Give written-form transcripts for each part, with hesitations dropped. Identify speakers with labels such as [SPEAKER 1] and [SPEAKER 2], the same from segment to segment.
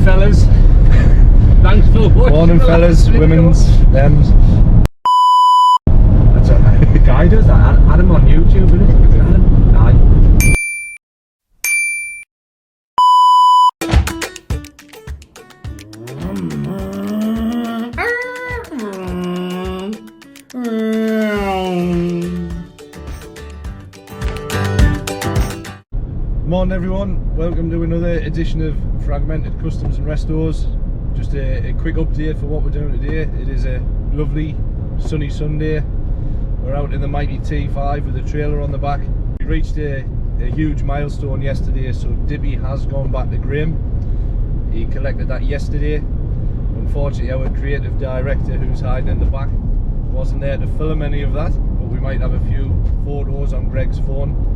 [SPEAKER 1] fellas. Thanks for watching.
[SPEAKER 2] Morning fellas, women's, thems.
[SPEAKER 1] That's a guy does that. Adam on YouTube, isn't it? Adam? Aye.
[SPEAKER 2] Morning everyone, welcome to another edition of Fragmented Customs and Restos. Just a quick update for what we're doing today. It is a lovely sunny Sunday. We're out in the mighty T5 with a trailer on the back. We reached a huge milestone yesterday, so Dippy has gone back to Graham. He collected that yesterday. Unfortunately our creative director, who's hiding in the back, wasn't there to film any of that, but we might have a few photos on Greg's phone.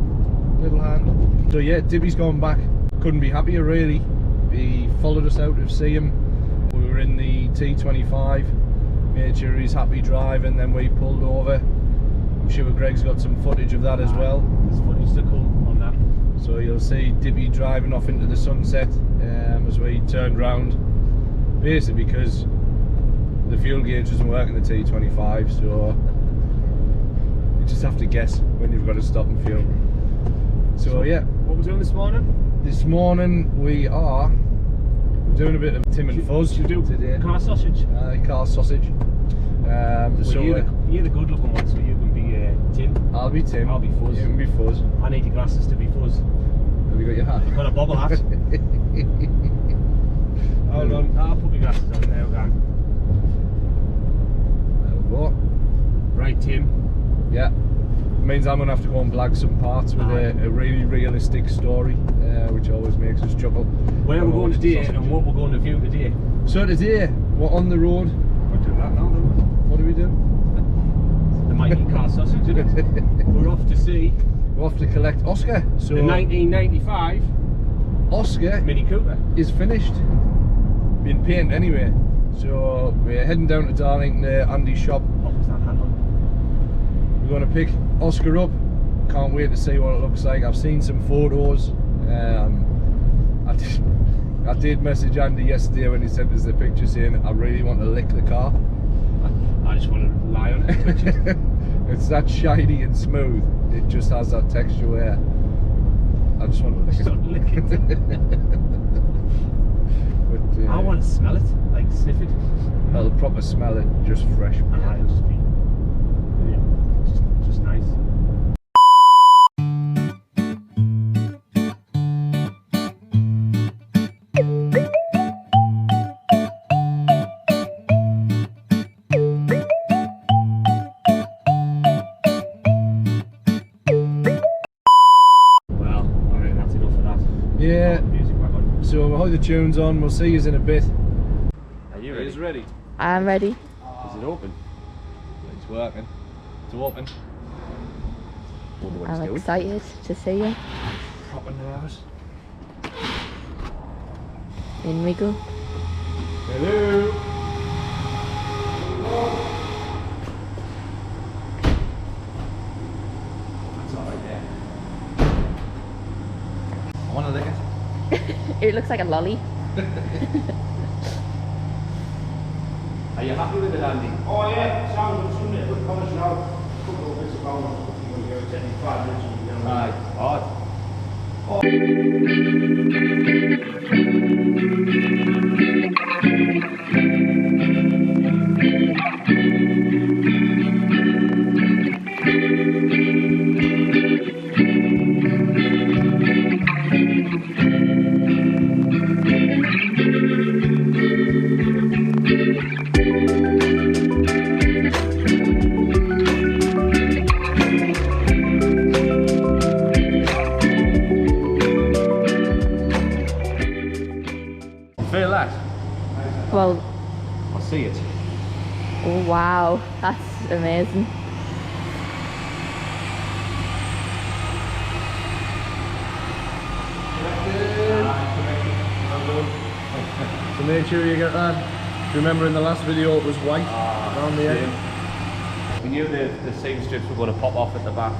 [SPEAKER 2] Little hand. So yeah, Dippy's gone back. Couldn't be happier really. He followed us out to see him. We were in the T25, made sure he's happy driving, then we pulled over. I'm sure Greg's got some footage of that as well.
[SPEAKER 1] There's footage to come on that.
[SPEAKER 2] So you'll see Dippy driving off into the sunset as we turned round. Basically because the fuel gauge doesn't work in the T25, so you just have to guess when you've got to stop and fuel. So yeah,
[SPEAKER 1] What was we doing this morning?
[SPEAKER 2] this morning we are doing a bit of Tim and Fuzz
[SPEAKER 1] Should we do
[SPEAKER 2] today.
[SPEAKER 1] car sausage?
[SPEAKER 2] Car sausage.
[SPEAKER 1] Well,
[SPEAKER 2] So
[SPEAKER 1] you're the good looking one, so you can be Tim.
[SPEAKER 2] I'll be Tim.
[SPEAKER 1] I'll be Fuzz.
[SPEAKER 2] You can be Fuzz.
[SPEAKER 1] I need your glasses to be Fuzz.
[SPEAKER 2] Have you got your hat?
[SPEAKER 1] I've got a bobble hat. Hold on, I'll put my glasses on now, gang.
[SPEAKER 2] There we go.
[SPEAKER 1] Right, Tim.
[SPEAKER 2] Yeah. It means I'm gonna have to go and blag some parts with a really realistic story, which always makes us chuckle.
[SPEAKER 1] Where we're going today and what we're going to view today.
[SPEAKER 2] So today we're on the road.
[SPEAKER 1] We'll do that now, then.
[SPEAKER 2] What do we do?
[SPEAKER 1] The mighty car sausage, isn't it? We're off to see
[SPEAKER 2] We're off to collect Oscar. So
[SPEAKER 1] the 1995
[SPEAKER 2] Oscar
[SPEAKER 1] Mini Cooper.
[SPEAKER 2] is finished. Been painted anyway. So we're heading down to Darlington to Andy's shop.
[SPEAKER 1] What was that hand on?
[SPEAKER 2] We're going to pick Oscar up. Can't wait to see what it looks like. I've seen some photos. I did message Andy yesterday when he sent us the picture saying I really want to lick the car.
[SPEAKER 1] I just want to lie on it and touch it.
[SPEAKER 2] It's that shiny and smooth. It just has that texture where I just want to lick
[SPEAKER 1] Just
[SPEAKER 2] it.
[SPEAKER 1] don't lick it.
[SPEAKER 2] But,
[SPEAKER 1] I want to smell it, like sniff it.
[SPEAKER 2] I'll proper smell it, just fresh.
[SPEAKER 1] And I'll just be, yeah, just nice. Well, I think that's enough of that.
[SPEAKER 2] Yeah.
[SPEAKER 1] Music back on.
[SPEAKER 2] So we'll hold the tunes on. We'll see you in a bit.
[SPEAKER 1] Are you
[SPEAKER 2] It's ready.
[SPEAKER 3] I'm ready.
[SPEAKER 1] Is it open?
[SPEAKER 2] It's working. It's open.
[SPEAKER 1] Wonder what it's
[SPEAKER 3] I'm
[SPEAKER 1] doing.
[SPEAKER 3] excited to see you.
[SPEAKER 2] Proper nervous.
[SPEAKER 3] In we go.
[SPEAKER 2] Hello. That's alright there. I want to lick it.
[SPEAKER 3] It looks like a lolly.
[SPEAKER 2] Are you happy with it, Andy?
[SPEAKER 4] Oh yeah, sounds good, doesn't it? Good polish now. A couple of bits of balance, cooking will go 5 minutes and you're
[SPEAKER 2] Aye. Hard. Feel that?
[SPEAKER 3] Well,
[SPEAKER 2] I see it.
[SPEAKER 3] oh wow, that's amazing.
[SPEAKER 2] So make sure you get that. Do you remember in the last video it was white around the end?
[SPEAKER 1] We knew the seam strips were going to pop off at the back.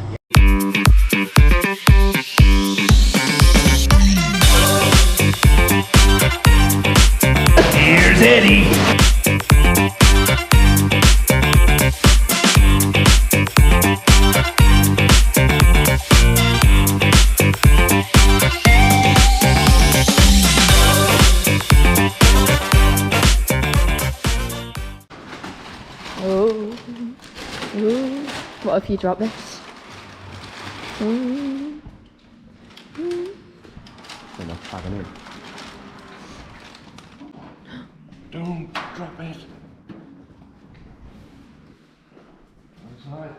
[SPEAKER 4] Teddy.
[SPEAKER 3] Oh. Ooh. What if you drop this? Ooh.
[SPEAKER 1] They're not tagging in.
[SPEAKER 2] Don't drop it. Outside.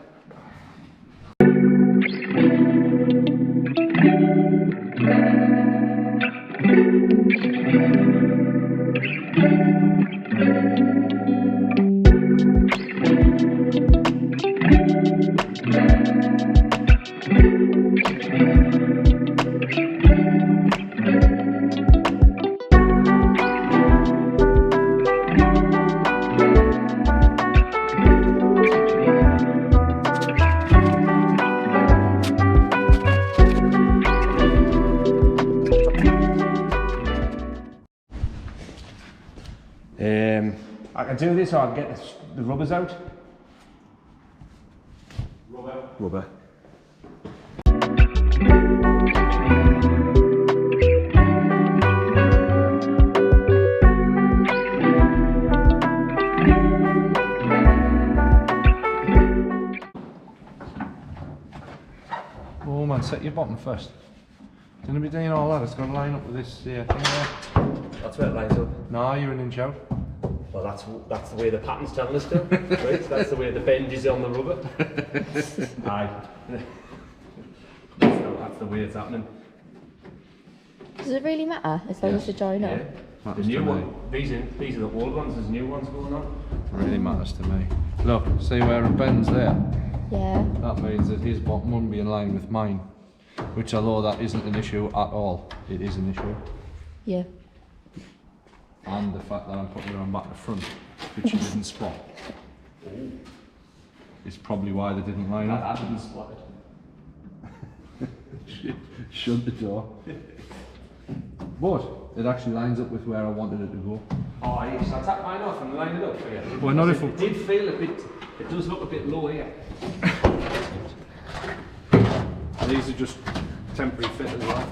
[SPEAKER 1] I can do this, or I can get the rubbers out. Rubber.
[SPEAKER 2] Oh man, set your bottom first. Gonna be doing all that, it's got to line up with this thing there.
[SPEAKER 1] That's where it lines up.
[SPEAKER 2] No, you're an inch out.
[SPEAKER 1] Well, that's the way the pattern's telling us to. Right? That's the way the bend is on the rubber. Aye. That's the way it's happening.
[SPEAKER 3] Does it really matter as long as you join up?
[SPEAKER 1] The new one. These are the old ones. There's new ones going on.
[SPEAKER 2] Really matters to me. Look, see where it bends there?
[SPEAKER 3] Yeah.
[SPEAKER 2] That means that his bottom won't be in line with mine. Which, although that isn't an issue at all, it is an issue.
[SPEAKER 3] Yeah.
[SPEAKER 2] And the fact that I'm putting it on back to front, which you didn't spot, is probably why they didn't line up.
[SPEAKER 1] I didn't spot it.
[SPEAKER 2] Shut the door. But it actually lines up with where I wanted it to go.
[SPEAKER 1] Oh, yes. I'll tap mine off and line it up for you.
[SPEAKER 2] Well, not if
[SPEAKER 1] it did feel a bit. It does look a bit low here.
[SPEAKER 2] These are just temporary fit as well.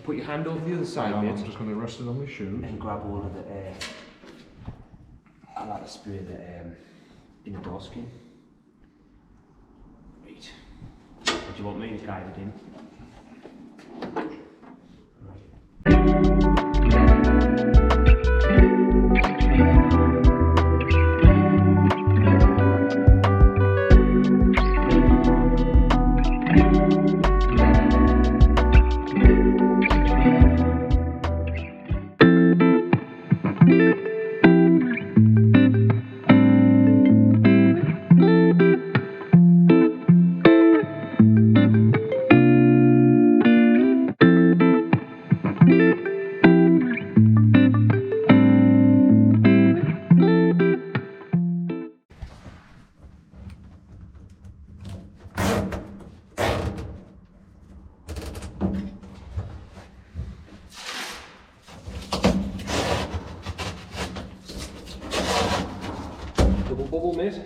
[SPEAKER 1] Put your hand over the other side,
[SPEAKER 2] I'm
[SPEAKER 1] mate.
[SPEAKER 2] just going to rest it on my shoes.
[SPEAKER 1] And grab all of the. I like to spray the inner door skin. Right. What do you want me to guide it in? Double bubble, mate.